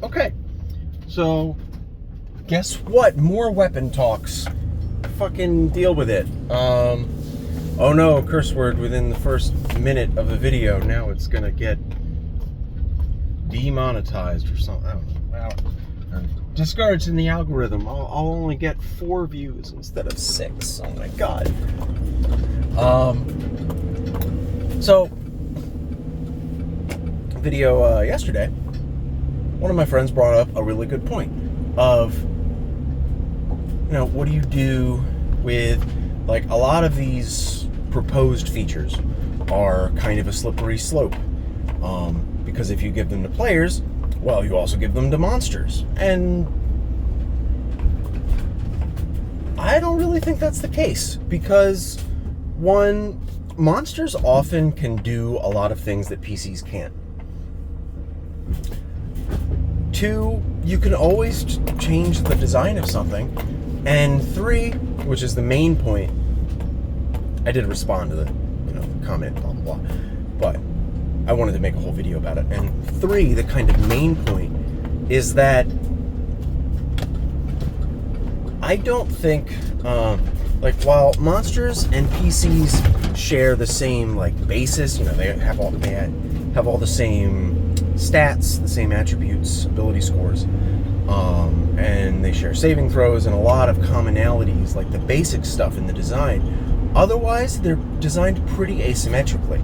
Okay, so guess what? More weapon talks. Fucking deal with it. Oh no, curse word within the first minute of the video. Now it's gonna get demonetized or something. I don't know. Or discouraged in the algorithm. I'll only get 4 views instead of 6. Oh my god. So video yesterday, one of my friends brought up a really good point of, what do you do with, like, a lot of these proposed features are kind of a slippery slope, because if you give them to players, well, you also give them to monsters, and I don't really think that's the case, because one, monsters often can do a lot of things that PCs can't. 2, you can always change the design of something. And 3, which is the main point, I did respond to the comment, blah, blah, blah, but I wanted to make a whole video about it. And 3, the kind of main point, is that I don't think, while monsters and PCs share the same, basis, they have all the same stats, the same attributes, ability scores, and they share saving throws and a lot of commonalities, like the basic stuff in the design. Otherwise, they're designed pretty asymmetrically.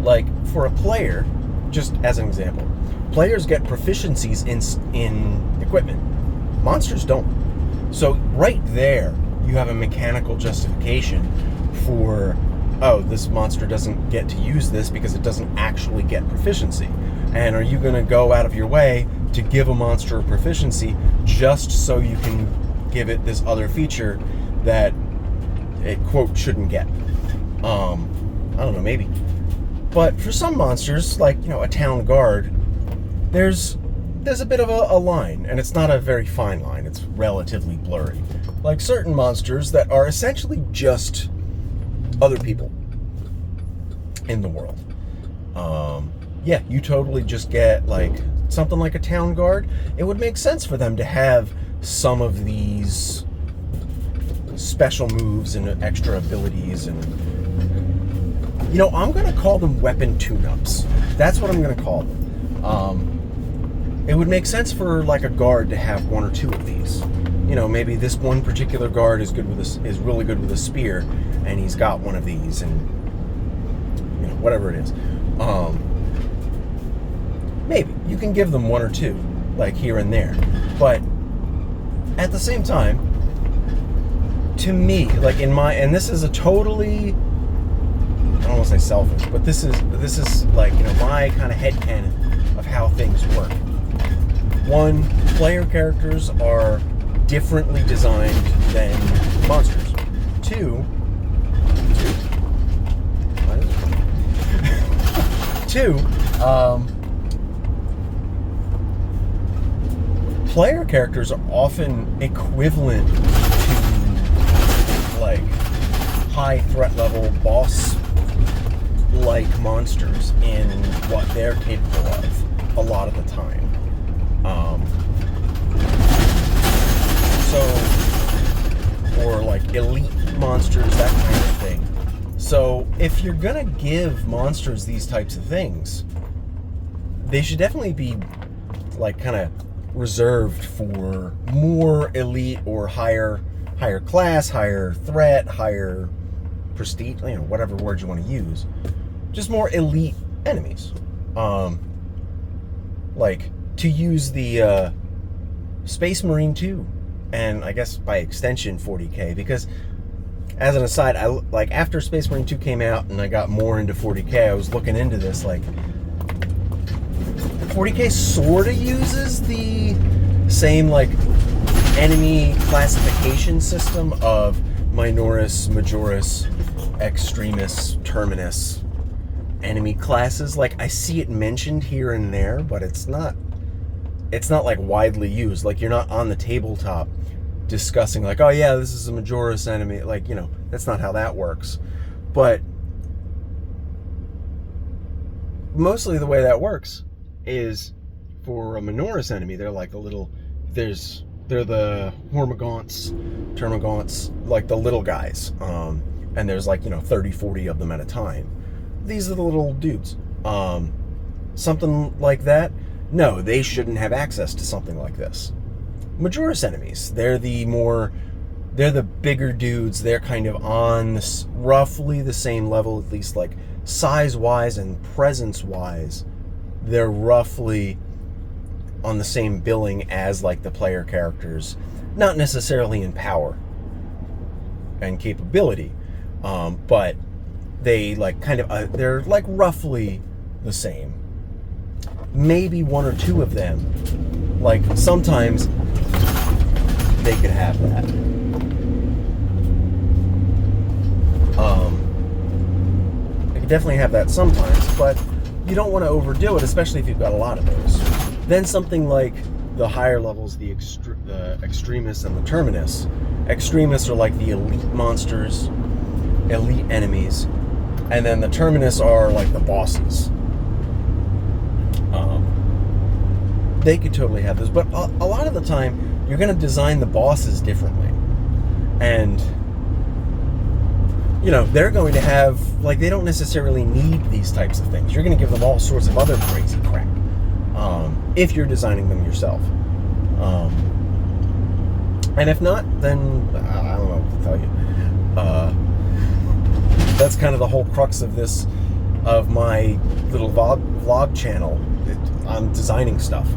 Like, for a player, just as an example, players get proficiencies in equipment. Monsters don't. So right there, you have a mechanical justification for, oh, this monster doesn't get to use this because it doesn't actually get proficiency. And are you going to go out of your way to give a monster a proficiency just so you can give it this other feature that it, quote, shouldn't get? I don't know, maybe. But for some monsters, like, a town guard, there's a bit of a line, and it's not a very fine line. It's relatively blurry. Like certain monsters that are essentially just other people in the world. Yeah, you totally just get, something like a town guard. It would make sense for them to have some of these special moves and extra abilities, and I'm gonna call them weapon tune-ups. That's what I'm gonna call them. It would make sense for a guard to have 1 or 2 of these. Maybe this one particular guard is really good with a spear, and he's got one of these, and whatever it is. Maybe you can give them 1 or 2, here and there, but at the same time, to me, and this is a totally, I don't want to say selfish, but this is my kind of headcanon of how things work. 1, player characters are differently designed than monsters. 2, player characters are often equivalent to high threat level boss monsters in what they're capable of a lot of the time. Or elite monsters, that kind of thing. So if you're gonna give monsters these types of things, they should definitely be kind of reserved for more elite or higher class, higher threat, higher prestige, whatever word you want to use. Just more elite enemies. To use the Space Marine 2, and I guess by extension 40K, because as an aside, after Space Marine 2 came out and I got more into 40K, I was looking into this, 40K sort of uses the same enemy classification system of Minoris, Majoris, Extremis, Terminus enemy classes. I see it mentioned here and there, but it's not widely used. You're not on the tabletop discussing oh yeah, this is a Majoris enemy. That's not how that works. But mostly the way that works is for a Minoris enemy, they're like the little, they're the Hormagaunts, Termagaunts, like the little guys. And there's like, 30, 40 of them at a time. These are the little dudes. Something like that, no, they shouldn't have access to something like this. Majoris enemies, they're the bigger dudes. They're kind of on this, roughly the same level, at least like size-wise and presence-wise. They're roughly on the same billing as like the player characters, not necessarily in power and capability, but they like kind of they're like roughly the same. Maybe one or two of them, like sometimes they could have that. They could definitely have that sometimes, but you don't want to overdo it, especially if you've got a lot of those. Then something like the higher levels, the Extremis and the Terminus. Extremis are like the elite monsters, elite enemies, and then the Terminus are like the bosses. They could totally have those, but a lot of the time you're going to design the bosses differently, and they're going to have, like, they don't necessarily need these types of things. You're going to give them all sorts of other crazy crap if you're designing them yourself. And if not, then I don't know what to tell you. That's kind of the whole crux of this, of my little vlog channel. I'm designing stuff.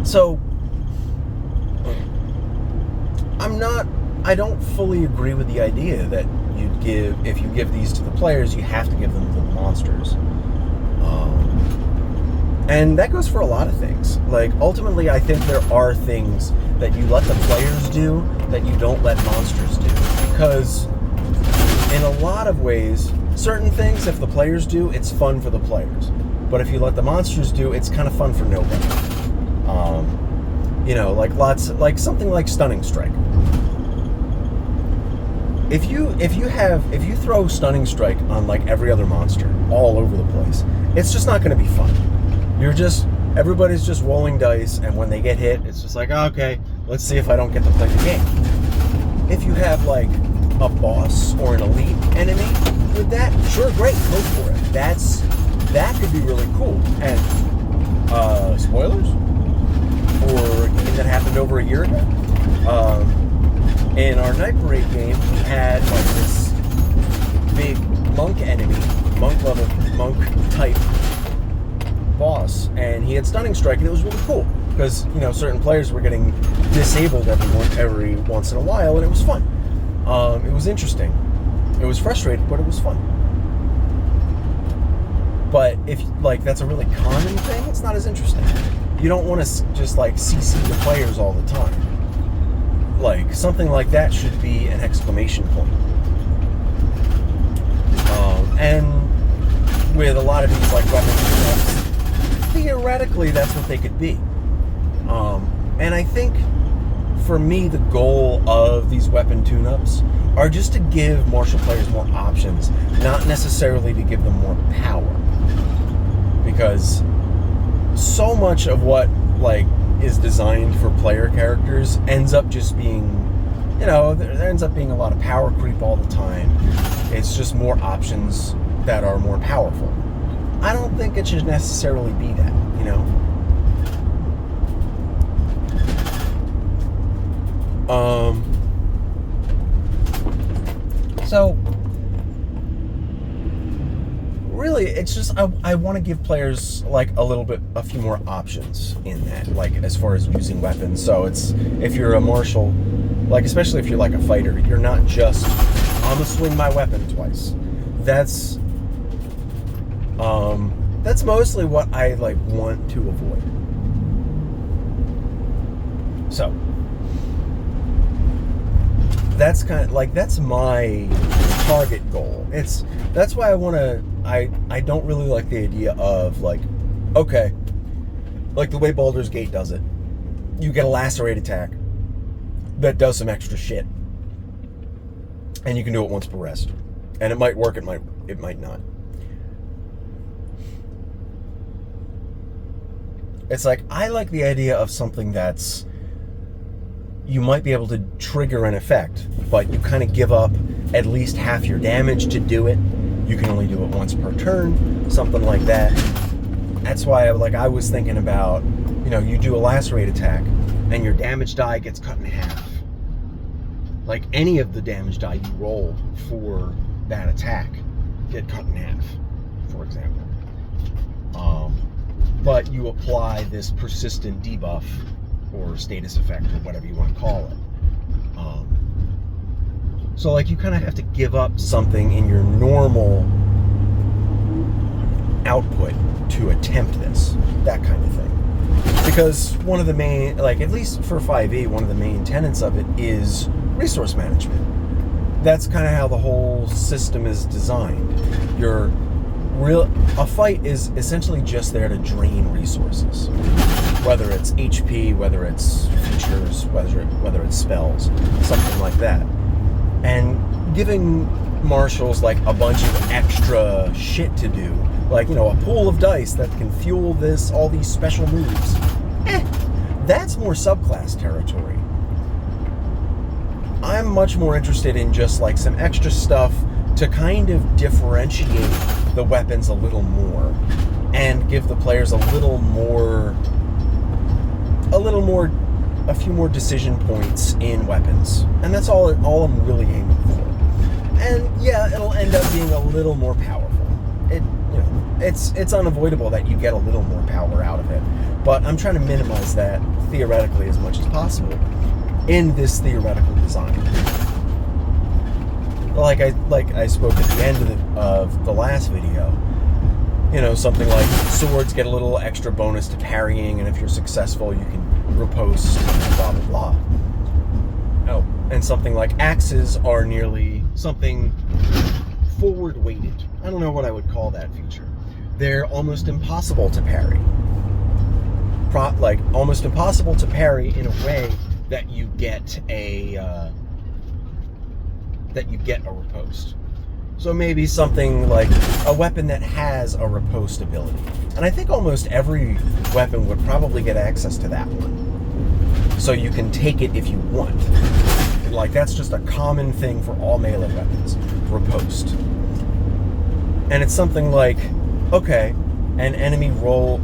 So I don't fully agree with the idea that if you give these to the players, you have to give them to the monsters. And that goes for a lot of things. Like, ultimately, I think there are things that you let the players do that you don't let monsters do. Because in a lot of ways, certain things, if the players do, it's fun for the players. But if you let the monsters do, it's kind of fun for nobody. Like something like Stunning Strike. If you throw Stunning Strike on like every other monster all over the place, it's just not going to be fun. Everybody's just rolling dice, and when they get hit, it's just like, okay, let's see if I don't get to play the game. If you have like a boss or an elite enemy with that, sure, great, go for it. That could be really cool. And spoilers for a game that happened over a year ago. In our Night Parade game, we had like this big monk enemy, monk type boss, and he had Stunning Strike, and it was really cool because certain players were getting disabled every once in a while, and it was fun. It was interesting. It was frustrating, but it was fun. But if that's a really common thing, it's not as interesting. You don't want to just like CC the players all the time. Like, something like that should be an exclamation point. And with a lot of these like weapons, theoretically that's what they could be. And I think for me, the goal of these weapon tune-ups are just to give martial players more options, not necessarily to give them more power. Because so much of what is designed for player characters ends up just being, there ends up being a lot of power creep all the time. It's just more options that are more powerful. I don't think it should necessarily be that, So really, it's just I want to give players like a few more options in that, like as far as using weapons. So it's, if you're a martial, like especially if you're like a fighter, you're not just, I'm gonna swing my weapon twice. That's mostly what I want to avoid. So that's that's my target goal. That's why I don't really like the idea of okay, like the way Baldur's Gate does it. You get a lacerate attack that does some extra shit, and you can do it once per rest, and it might work, it might not. It's like, I like the idea of something that's, you might be able to trigger an effect, but you kind of give up at least half your damage to do it. You can only do it once per turn, something like that. That's why I was thinking about, you do a lacerate attack and your damage die gets cut in half. Like, any of the damage die you roll for that attack get cut in half, for example. But you apply this persistent debuff or status effect or whatever you want to call it. So like, you kind of have to give up something in your normal output to attempt this, that kind of thing. Because one of the main, at least for 5e, one of the main tenets of it is resource management. That's kind of how the whole system is designed. A fight is essentially just there to drain resources, whether it's HP, whether it's features, whether it's spells, something like that. And giving marshals a bunch of extra shit to do, a pool of dice that can fuel all these special moves, that's more subclass territory. I'm much more interested in just some extra stuff to kind of differentiate the weapons a little more and give the players a few more decision points in weapons. And that's all I'm really aiming for. And yeah, it'll end up being a little more powerful. It's unavoidable that you get a little more power out of it. But I'm trying to minimize that theoretically as much as possible in this theoretical design. Like I spoke at the end of the last video, something like swords get a little extra bonus to parrying, and if you're successful, you can riposte, blah, blah, blah. Oh, and something like axes are nearly something forward-weighted. I don't know what I would call that feature. They're almost impossible to parry. Almost impossible to parry in a way that you get a riposte. So maybe something like a weapon that has a riposte ability. And I think almost every weapon would probably get access to that one. So you can take it if you want. That's just a common thing for all melee weapons. Riposte. And it's something like, okay, an enemy roll,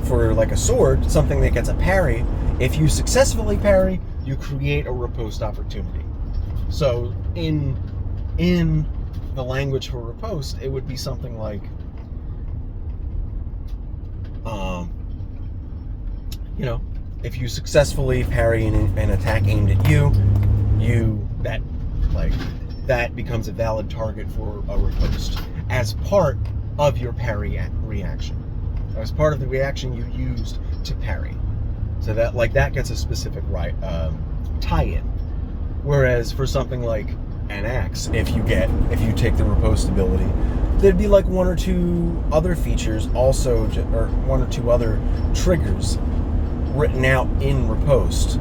for a sword, something that gets a parry. If you successfully parry, you create a riposte opportunity. So in the language for riposte, it would be something like, if you successfully parry an attack aimed at you, that becomes a valid target for a riposte as part of your parry reaction, as part of the reaction you used to parry. So that gets a specific tie-in. Whereas for something like an axe, if you take the riposte ability, there'd be one or two other features also, or one or two other triggers written out in riposte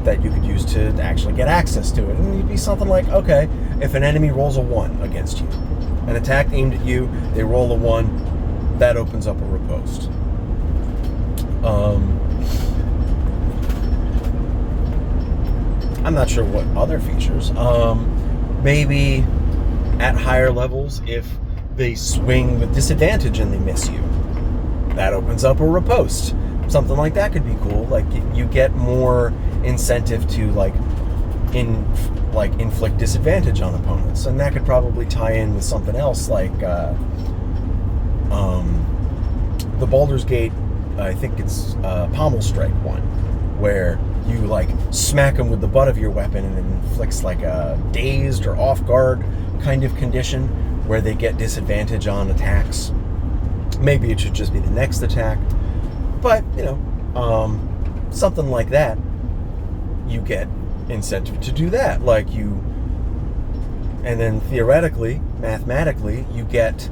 that you could use to actually get access to it. And it'd be something like, okay, if an enemy rolls a 1 against you, an attack aimed at you, they roll a 1, that opens up a riposte. I'm not sure what other features. Maybe at higher levels, if they swing with disadvantage and they miss you, that opens up a riposte. Something like that could be cool. You get more incentive to inflict disadvantage on opponents, and that could probably tie in with something else the Baldur's Gate. I think it's Pommel Strike one, where you smack them with the butt of your weapon and it inflicts a dazed or off guard kind of condition where they get disadvantage on attacks. Maybe it should just be the next attack, but something like that, you get incentive to do that. And then theoretically, mathematically, you get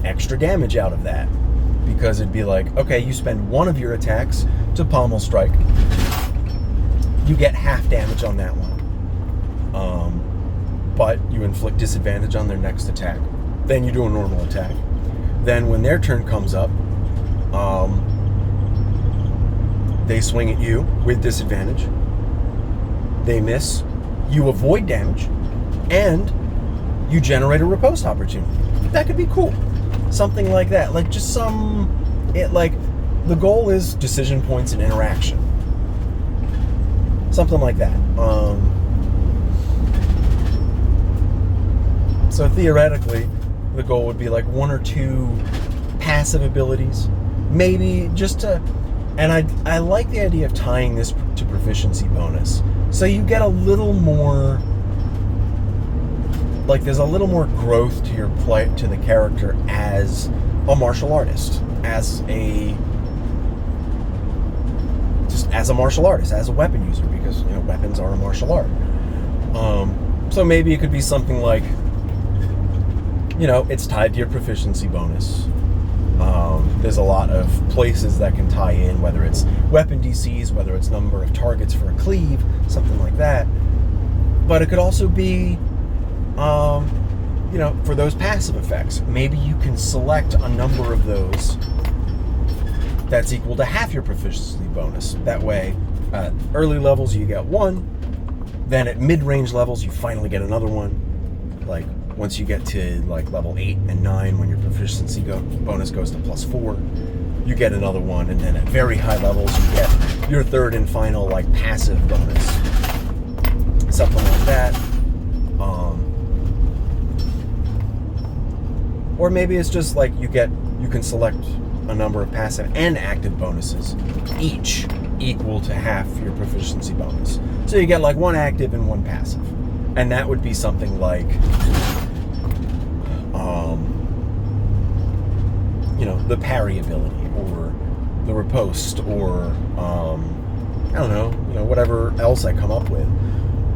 extra damage out of that, because it'd be okay, you spend one of your attacks to Pommel Strike, you get half damage on that one, but you inflict disadvantage on their next attack. Then you do a normal attack. Then when their turn comes up, They swing at you with disadvantage. They miss. You avoid damage. And you generate a riposte opportunity. That could be cool. Something like that. Like just the goal is decision points and interaction. Something like that. So theoretically, the goal would be like 1 or 2 passive abilities. Maybe just to... And I like the idea of tying this to proficiency bonus. So you get a little more... Like there's a little more growth to your play, to the character as a martial artist. As a martial artist, as a weapon user, because weapons are a martial art. So maybe it could be something like, it's tied to your proficiency bonus. There's a lot of places that can tie in, whether it's weapon DCs, whether it's number of targets for a cleave, something like that. But it could also be, for those passive effects. Maybe you can select a number of those that's equal to half your proficiency bonus. That way, at early levels you get 1, then at mid-range levels you finally get another one. Like once you get to like level 8 and 9, when your proficiency bonus goes to +4, you get another one, and then at very high levels you get your third and final like passive bonus. Something like that. Or maybe it's just like you can select a number of passive and active bonuses, each equal to half your proficiency bonus. So you get like 1 active and 1 passive. And that would be something like, the parry ability, or the riposte, or, whatever else I come up with.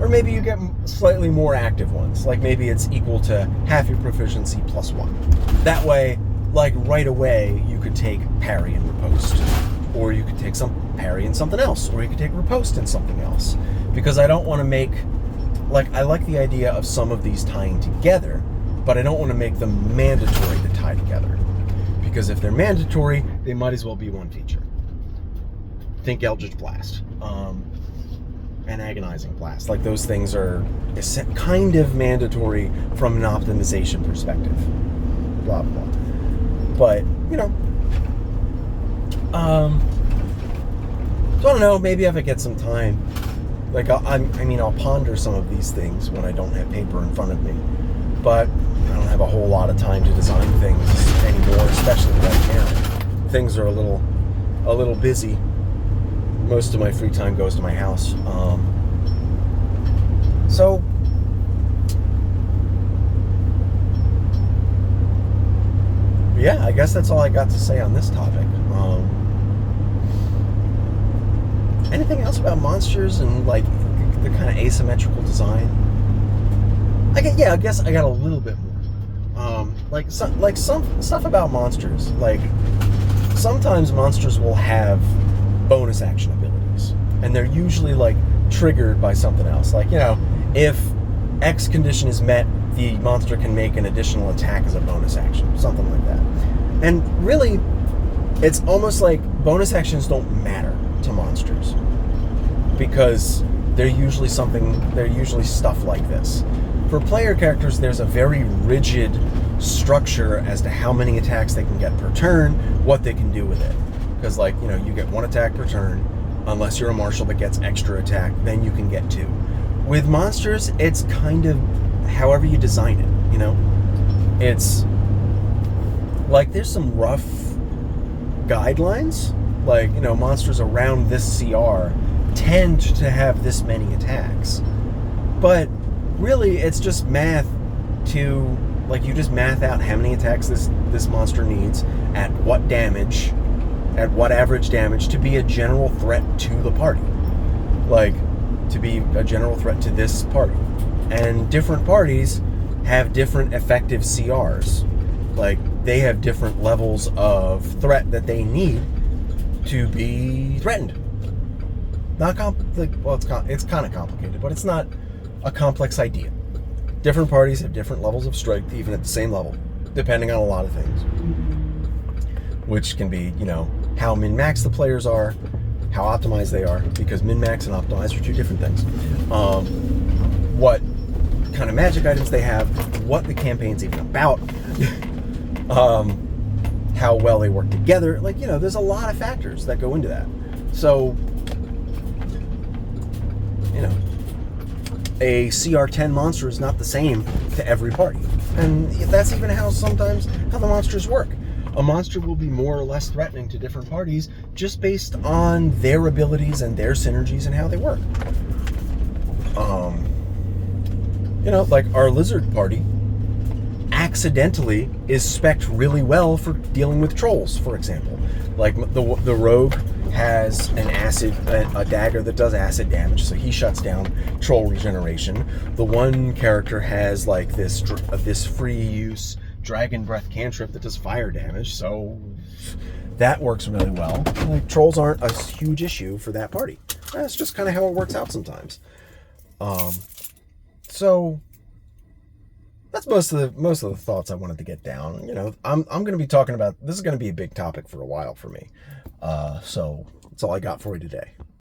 Or maybe you get slightly more active ones. Like maybe it's equal to half your proficiency +1. That way, like right away, you could take parry and riposte. Or you could take some parry and something else. Or you could take riposte and something else. Because I don't want to make... I like the idea of some of these tying together, but I don't want to make them mandatory to tie together. Because if they're mandatory, they might as well be one feature. Think Eldritch Blast. And Agonizing Blast. Like those things are kind of mandatory from an optimization perspective. Blah, blah. But, so I don't know, maybe if I get some time, like I'll ponder some of these things when I don't have paper in front of me. But I don't have a whole lot of time to design things anymore, especially right now. Things are a little busy. Most of my free time goes to my house. So yeah, I guess that's all I got to say on this topic. Anything else about monsters and like the kind of asymmetrical design? I guess I got a little bit more. Some stuff about monsters. Like sometimes monsters will have bonus action abilities, and they're usually like triggered by something else. Like if X condition is met, the monster can make an additional attack as a bonus action, something like that. And really, it's almost like bonus actions don't matter to monsters, because they're usually stuff like this. For player characters, there's a very rigid structure as to how many attacks they can get per turn, what they can do with it. Because you get 1 attack per turn, unless you're a martial that gets extra attack, then you can get 2. With monsters, it's kind of however you design it, It's like there's some rough guidelines, like, monsters around this CR tend to have this many attacks. But really, it's just math to, like, you just math out how many attacks this monster needs, at what damage, at what average damage, to be a general threat to the party. Like, to be a general threat to this party. And different parties have different effective CRs. Like, they have different levels of threat that they need to be threatened. It's kind of complicated, but it's not a complex idea. Different parties have different levels of strength, even at the same level, depending on a lot of things. which can be, you know, how min-max the players are, how optimized they are, because min-max and optimize are two different things. What kind of magic items they have, what the campaign's even about, how well they work together. Like, you know, there's a lot of factors that go into that. So, you know, a CR10 monster is not the same to every party. And that's even how sometimes how the monsters work. A monster will be more or less threatening to different parties just based on their abilities and their synergies and how they work. You know, like our lizard party accidentally is spec'd really well for dealing with trolls, for example. Like the rogue has an acid, a dagger that does acid damage, so he shuts down troll regeneration. The one character has like this free use dragon breath cantrip that does fire damage, so that works really well. Like, trolls aren't a huge issue for that party. That's just kind of how it works out sometimes. So that's most of the thoughts I wanted to get down. You know, I'm going to be talking about this is going to be a big topic for a while for me. So that's all I got for you today.